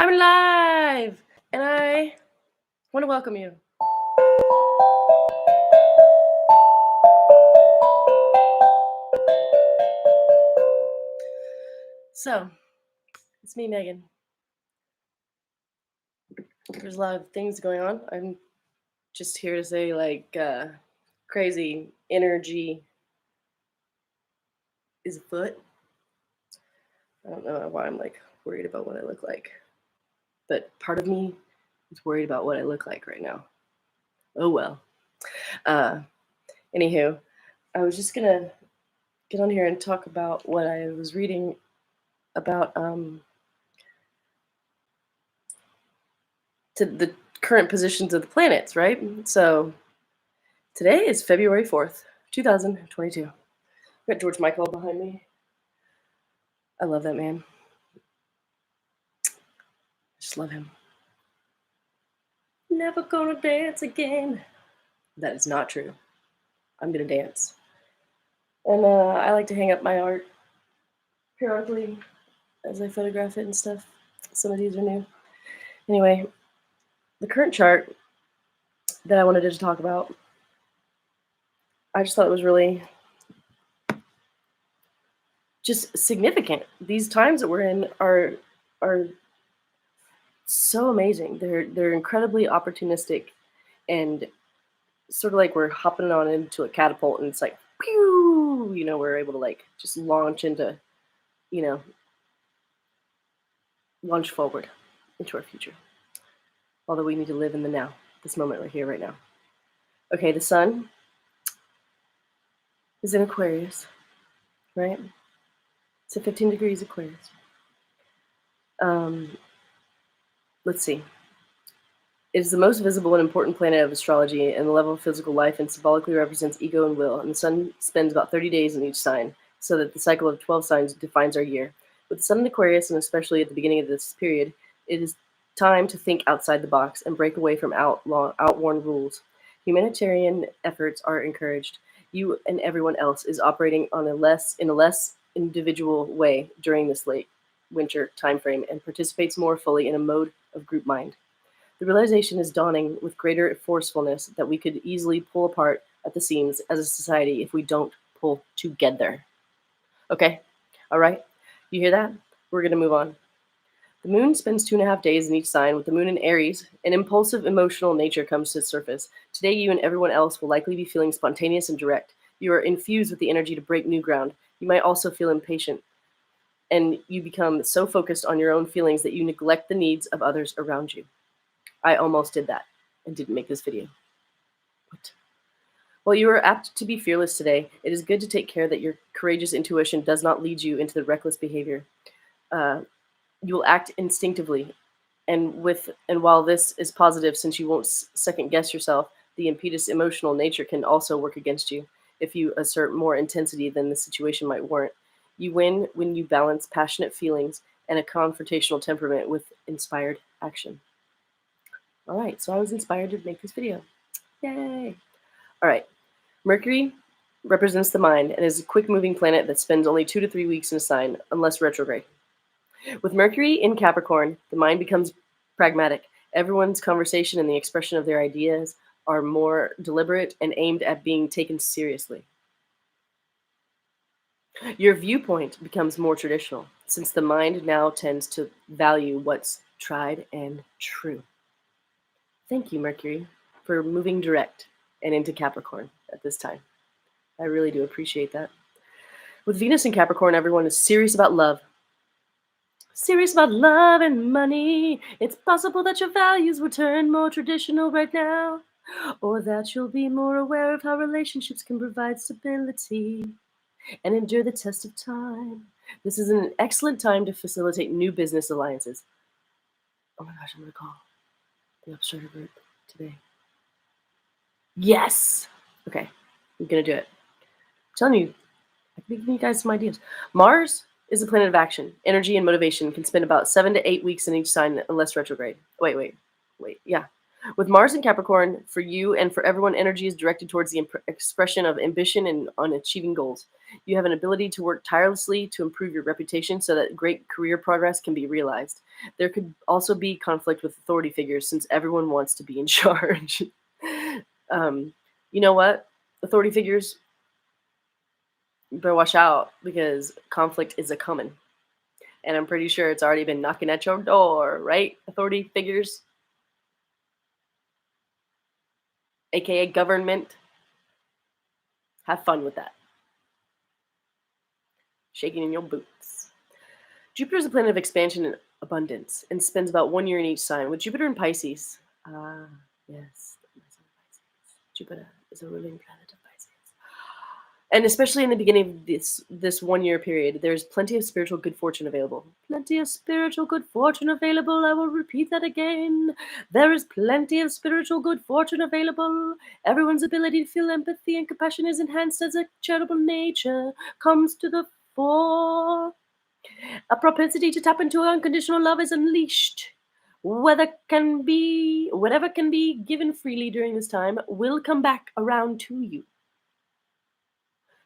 I'm live, and I want to welcome you. So, it's me, Megan. There's a lot of things going on. I'm just here to say, crazy energy is afoot. I don't know why I'm worried about what I look like, but part of me is worried about what I look like right now. Oh well. Uh, Anywho, I was just gonna get on here and talk about what I was reading about to the current positions of the planets, right? So today is February 4th, 2022. I've got George Michael behind me. I love that man. I just love him. Never gonna dance again. That is not true. I'm gonna dance. And I like to hang up my art periodically as I photograph it and stuff. Some of these are new. Anyway, the current chart that I wanted to talk about, I just thought it was really just significant. These times that we're in are so amazing. They're incredibly opportunistic and sort of like we're hopping on into a catapult and it's like pew, we're able to just launch into, you know, launch forward into our future. Although we need to live in the now, this moment right here, right now. Okay, the sun is in Aquarius, right? It's at 15 degrees Aquarius. Let's see. It is the most visible and important planet of astrology and the level of physical life and symbolically represents ego and will. And the sun spends about 30 days in each sign, so that the cycle of 12 signs defines our year. With the sun in Aquarius, and especially at the beginning of this period, it is time to think outside the box and break away from outworn rules. Humanitarian efforts are encouraged. You and everyone else is operating in a less individual way during this late winter timeframe and participates more fully in a mode of group mind. The realization is dawning with greater forcefulness that we could easily pull apart at the seams as a society if we don't pull together. Okay? All right? You hear that? We're going to move on. The moon spends 2.5 days in each sign. With the moon in Aries, an impulsive emotional nature comes to the surface. Today, you and everyone else will likely be feeling spontaneous and direct. You are infused with the energy to break new ground. You might also feel impatient, and you become so focused on your own feelings that you neglect the needs of others around you. I almost did that and didn't make this video. What? While you are apt to be fearless today, it is good to take care that your courageous intuition does not lead you into the reckless behavior. You will act instinctively, and while this is positive, since you won't second guess yourself, the impetus emotional nature can also work against you if you assert more intensity than the situation might warrant. You win when you balance passionate feelings and a confrontational temperament with inspired action. All right, so I was inspired to make this video. Yay! All right, Mercury represents the mind and is a quick-moving planet that spends only 2 to 3 weeks in a sign, unless retrograde. With Mercury in Capricorn, the mind becomes pragmatic. Everyone's conversation and the expression of their ideas are more deliberate and aimed at being taken seriously. Your viewpoint becomes more traditional, since the mind now tends to value what's tried and true. Thank you, Mercury, for moving direct and into Capricorn at this time. I really do appreciate that. With Venus in Capricorn, everyone is serious about love. Serious about love and money. It's possible that your values will turn more traditional right now, or that you'll be more aware of how relationships can provide stability and endure the test of time. This is an excellent time to facilitate new business alliances. Oh my gosh, I'm going to call the Upstarter group today. Yes! Okay, I'm going to do it. I'm telling you, I can give you guys some ideas. Mars is a planet of action. Energy and motivation can spend about 7 to 8 weeks in each sign unless retrograde. Wait. Yeah. With Mars in Capricorn, for you and for everyone, energy is directed towards the expression of ambition and on achieving goals. You have an ability to work tirelessly to improve your reputation so that great career progress can be realized. There could also be conflict with authority figures since everyone wants to be in charge. um, you know what? Authority figures, you better watch out because conflict is a coming. And I'm pretty sure it's already been knocking at your door, right? Authority figures, aka government. Have fun with that. Shaking in your boots. Jupiter is a planet of expansion and abundance and spends about 1 year in each sign. With Jupiter in Pisces, yes, Jupiter is a ruling planet of Pisces. And especially in the beginning of this 1 year period, there's plenty of spiritual good fortune available. Plenty of spiritual good fortune available. I will repeat that again. There is plenty of spiritual good fortune available. Everyone's ability to feel empathy and compassion is enhanced as a charitable nature comes to the fore. A propensity to tap into unconditional love is unleashed. Whatever can be given freely during this time will come back around to you.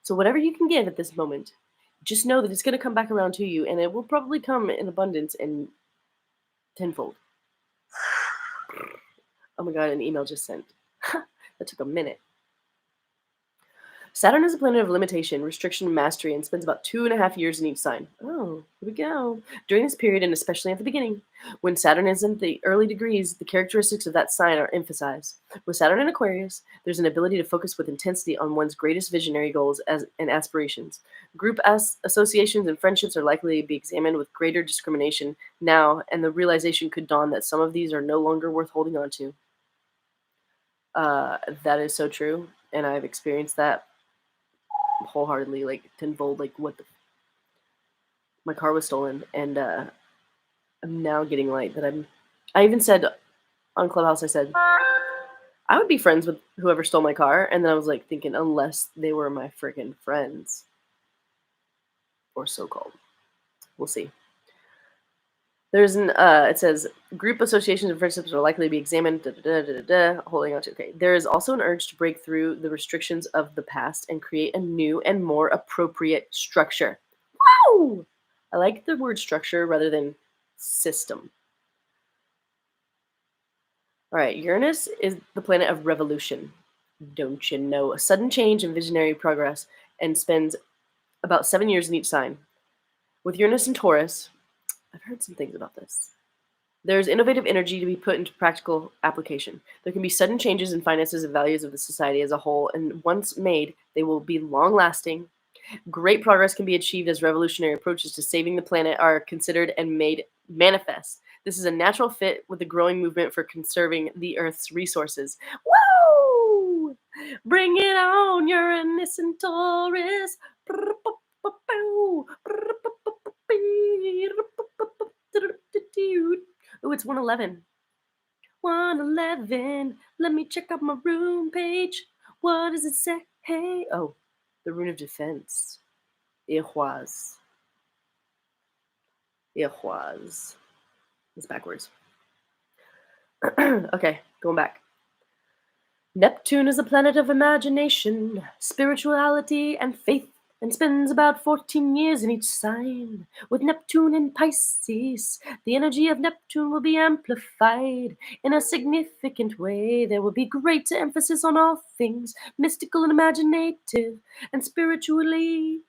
So whatever you can give at this moment, just know that it's going to come back around to you, and it will probably come in abundance and tenfold. Oh my god, an email just sent. That took a minute. Saturn is a planet of limitation, restriction, and mastery, and spends about 2.5 years in each sign. Oh, here we go. During this period, and especially at the beginning, when Saturn is in the early degrees, the characteristics of that sign are emphasized. With Saturn in Aquarius, there's an ability to focus with intensity on one's greatest visionary goals and aspirations. Group associations and friendships are likely to be examined with greater discrimination now, and the realization could dawn that some of these are no longer worth holding on to. That is so true, and I've experienced that wholeheartedly, like tenfold. Like my car was stolen, and I'm now getting light that I even said on Clubhouse, I said I would be friends with whoever stole my car, and then I was like thinking, unless they were my freaking friends, or so-called. We'll see. There's an it says group associations and friendships are likely to be examined. Holding on to okay. There is also an urge to break through the restrictions of the past and create a new and more appropriate structure. Wow! I like the word structure rather than system. All right, Uranus is the planet of revolution. Don't you know? A sudden change and visionary progress, and spends about 7 years in each sign. With Uranus and Taurus, I've heard some things about this. There's innovative energy to be put into practical application. There can be sudden changes in finances and values of the society as a whole, and once made, they will be long-lasting. Great progress can be achieved as revolutionary approaches to saving the planet are considered and made manifest. This is a natural fit with the growing movement for conserving the Earth's resources. Woo! Bring it on, Uranus and Taurus. Oh, it's 111. 111. Let me check out my rune page. What does it say? Hey. Oh, the rune of defense. Ihwaz. Ihwaz. It's backwards. Okay, going back. Neptune is a planet of imagination, spirituality, and faith, and spends about 14 years in each sign. With Neptune in Pisces, the energy of Neptune will be amplified in a significant way. There will be greater emphasis on all things mystical and imaginative, and spirituality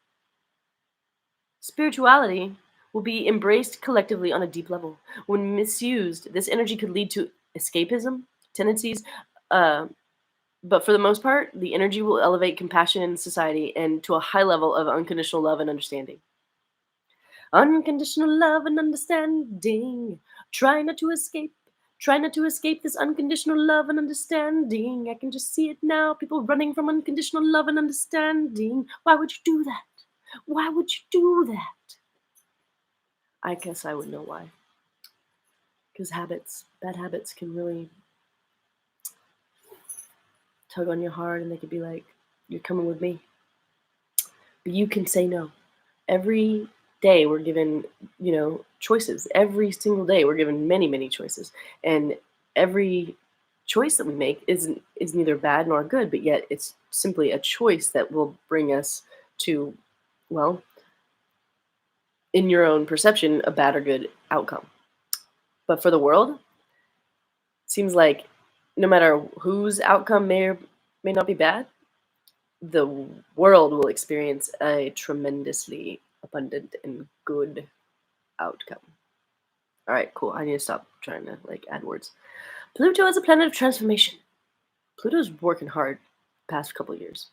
will be embraced collectively on a deep level. When misused, this energy could lead to escapism, tendencies, but for the most part, the energy will elevate compassion in society and to a high level of unconditional love and understanding. Unconditional love and understanding. Try not to escape. Try not to escape this unconditional love and understanding. I can just see it now. People running from unconditional love and understanding. Why would you do that? Why would you do that? I guess I would know why. Because bad habits can really tug on your heart, and they could be like, you're coming with me. But you can say no. Every day we're given, choices. Every single day we're given many, many choices. And every choice that we make is neither bad nor good, but yet it's simply a choice that will bring us to Well, in your own perception, a bad or good outcome. But for the world, seems like no matter whose outcome may or may not be bad, the world will experience a tremendously abundant and good outcome. All right, cool. I need to stop trying to add words. Pluto is a planet of transformation. Pluto's working hard the past couple years.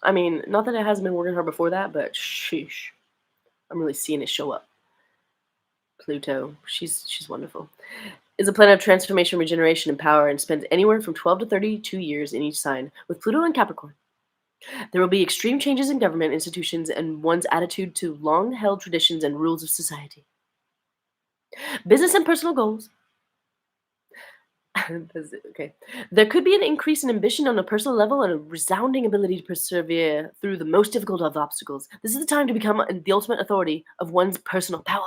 I mean, not that it hasn't been working hard before that, but sheesh, I'm really seeing it show up. Pluto, she's wonderful. Is a planet of transformation, regeneration, and power, and spends anywhere from 12 to 32 years in each sign, with Pluto in Capricorn. There will be extreme changes in government institutions and one's attitude to long held traditions and rules of society. Business and personal goals. Okay. There could be an increase in ambition on a personal level and a resounding ability to persevere through the most difficult of obstacles. This is the time to become the ultimate authority of one's personal power.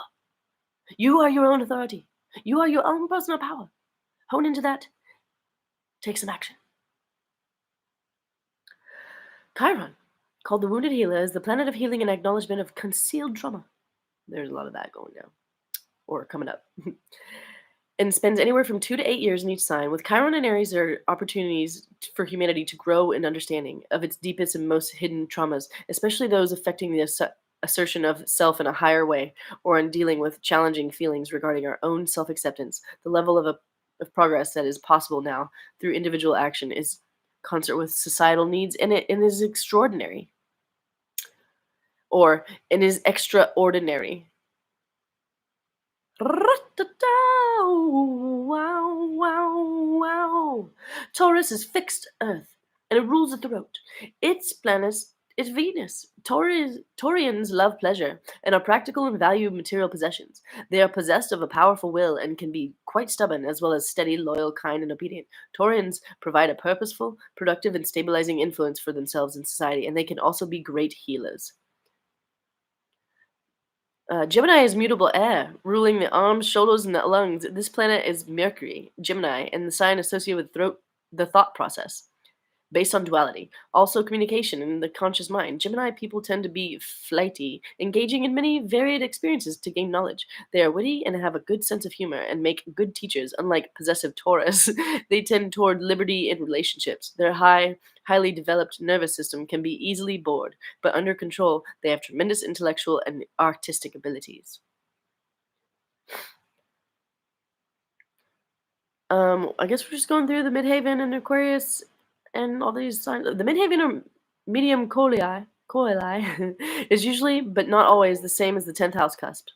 You are your own authority. You are your own personal power. Hone into that. Take some action. Chiron, called the Wounded Healer, is the planet of healing and acknowledgement of concealed trauma. There's a lot of that going down. Or coming up. And spends anywhere from 2 to 8 years in each sign. With Chiron and Aries, there are opportunities for humanity to grow in understanding of its deepest and most hidden traumas, especially those affecting the assertion of self in a higher way, or in dealing with challenging feelings regarding our own self-acceptance. The level of progress that is possible now through individual action is concert with societal needs, and it is extraordinary. Or it is extraordinary. Wow, wow, wow. Taurus is fixed Earth, and it rules the throat. Its planet is Venus. Taurians love pleasure and are practical and value material possessions. They are possessed of a powerful will and can be quite stubborn, as well as steady, loyal, kind, and obedient. Taurians provide a purposeful, productive, and stabilizing influence for themselves in society, and they can also be great healers. Gemini is mutable air, ruling the arms, shoulders, and the lungs. This planet is Mercury, Gemini, and the sign associated with the thought process, based on duality. Also, communication and the conscious mind. Gemini people tend to be flighty, engaging in many varied experiences to gain knowledge. They are witty and have a good sense of humor and make good teachers. Unlike possessive Taurus, they tend toward liberty in relationships. Their highly developed nervous system can be easily bored, but under control, they have tremendous intellectual and artistic abilities. I guess we're just going through the Midhaven and Aquarius and all these signs. The Midhaven or medium coeli is usually, but not always, the same as the 10th house cusp.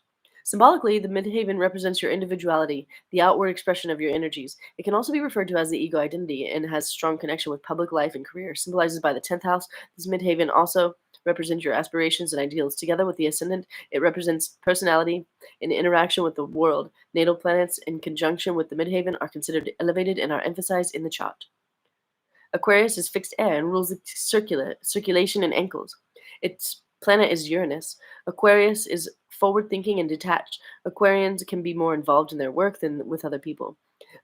Symbolically, the Midhaven represents your individuality, the outward expression of your energies. It can also be referred to as the ego identity and has strong connection with public life and career. Symbolized by the 10th house, this Midhaven also represents your aspirations and ideals. Together with the ascendant, it represents personality and interaction with the world. Natal planets in conjunction with the Midhaven are considered elevated and are emphasized in the chart. Aquarius is fixed air and rules the circulation and ankles. Its planet is Uranus. Aquarius is forward-thinking and detached. Aquarians can be more involved in their work than with other people.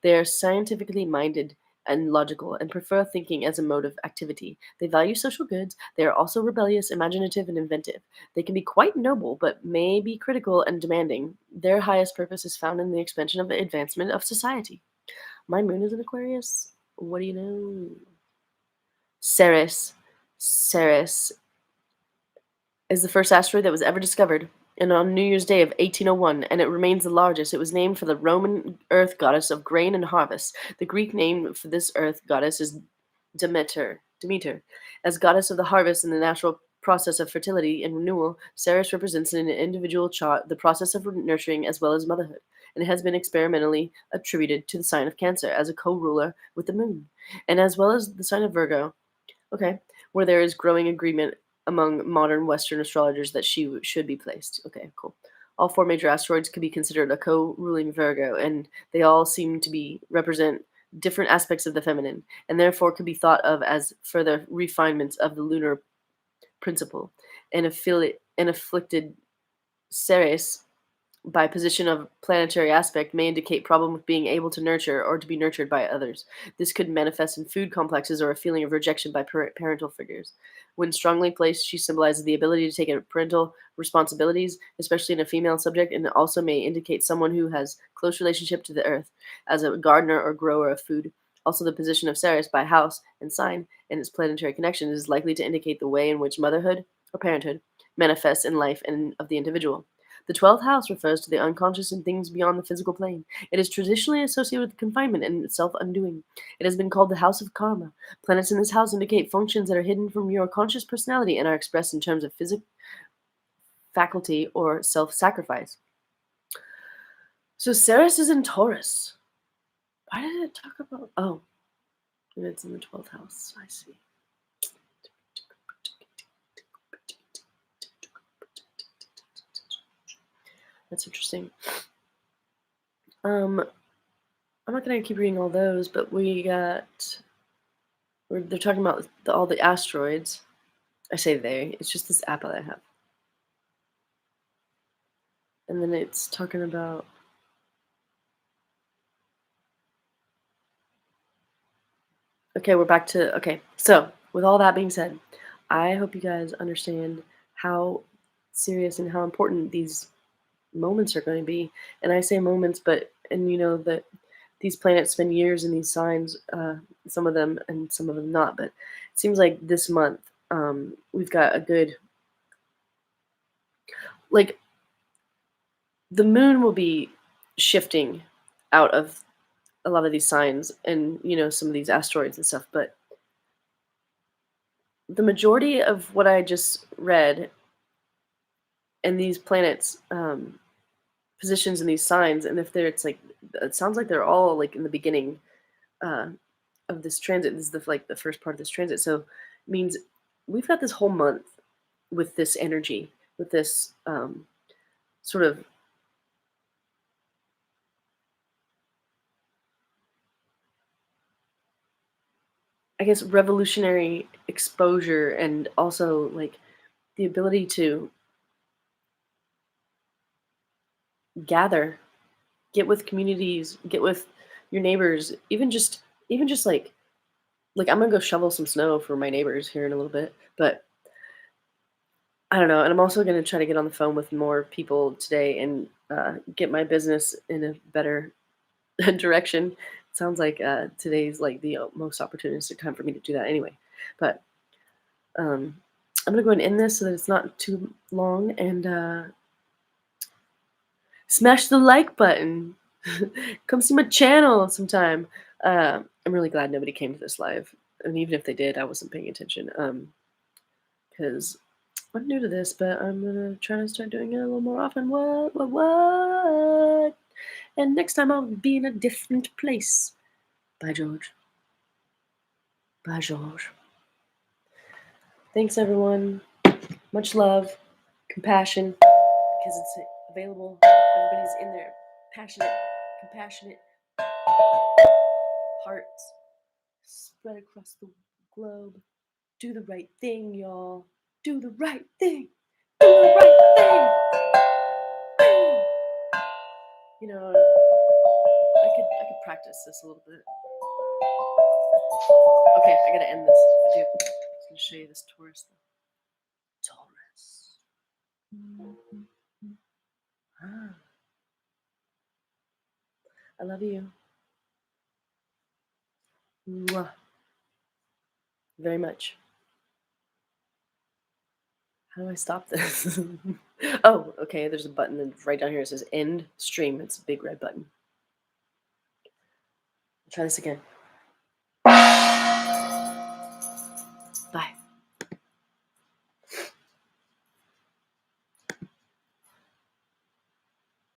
They are scientifically minded and logical and prefer thinking as a mode of activity. They value social goods. They are also rebellious, imaginative, and inventive. They can be quite noble, but may be critical and demanding. Their highest purpose is found in the expansion of the advancement of society. My moon is in Aquarius. What do you know? Ceres is the first asteroid that was ever discovered, and on New Year's Day of 1801, and it remains the largest. It was named for the Roman earth goddess of grain and harvest. The Greek name for this earth goddess is Demeter. As goddess of the harvest and the natural process of fertility and renewal, Ceres represents in an individual chart the process of nurturing as well as motherhood, and it has been experimentally attributed to the sign of Cancer as a co-ruler with the moon, and as well as the sign of Virgo. Okay, where there is growing agreement among modern Western astrologers that she should be placed. Okay, cool. All 4 major asteroids could be considered a co-ruling Virgo, and they all seem to represent different aspects of the feminine, and therefore could be thought of as further refinements of the lunar principle. And afflicted Ceres by position of planetary aspect may indicate problem with being able to nurture or to be nurtured by others. This could manifest in food complexes or a feeling of rejection by parental figures. When strongly placed, she symbolizes the ability to take parental responsibilities, especially in a female subject, and it also may indicate someone who has close relationship to the earth as a gardener or grower of food. Also, the position of Ceres by house and sign and its planetary connection is likely to indicate the way in which motherhood or parenthood manifests in life and of the individual. The 12th house refers to the unconscious and things beyond the physical plane. It is traditionally associated with confinement and self undoing. It has been called the house of karma. Planets in this house indicate functions that are hidden from your conscious personality and are expressed in terms of physical faculty or self sacrifice. So Ceres is in Taurus. Why did it talk about? Oh, it's in the 12th house. I see. That's interesting. I'm not gonna keep reading all those, but they're talking about all the asteroids. I say they. It's just this app that I have, and then it's talking about. Okay, we're back to okay. So with all that being said, I hope you guys understand how serious and how important these moments are going to be. And I say moments, but and you know that these planets spend years in these signs, some of them and some of them not. But it seems like this month we've got a good like the moon will be shifting out of a lot of these signs and some of these asteroids and stuff. But the majority of what I just read and these planets positions in these signs, and if they're it's like it sounds like they're all like in the beginning uh, of this transit. This is the first part of this transit, so it means we've got this whole month with this energy, with this sort of, I guess, revolutionary exposure, and also like the ability to gather, get with communities, get with your neighbors, even just like I'm gonna go shovel some snow for my neighbors here in a little bit, but I don't know. And I'm also gonna try to get on the phone with more people today and get my business in a better direction. It sounds like today's like the most opportunistic time for me to do that anyway. But um, I'm gonna go ahead and end this so that it's not too long, and smash the like button. Come see my channel sometime. I'm really glad nobody came to this live, and even if they did, I wasn't paying attention. Because I'm new to this, but I'm gonna try to start doing it a little more often. What? And next time I'll be in a different place. Bye, George. Bye, George. Thanks, everyone. Much love, compassion, because it's available. Everybody's in there. Passionate, compassionate hearts spread across the globe. Do the right thing, y'all. Do the right thing. Do the right thing. I could practice this a little bit. Okay, I gotta end this. I was gonna show you this Taurus though. Taurus. Ah, I love you. Mwah. Very much. How do I stop this? Oh, okay. There's a button right down here. It says end stream. It's a big red button. Try this again.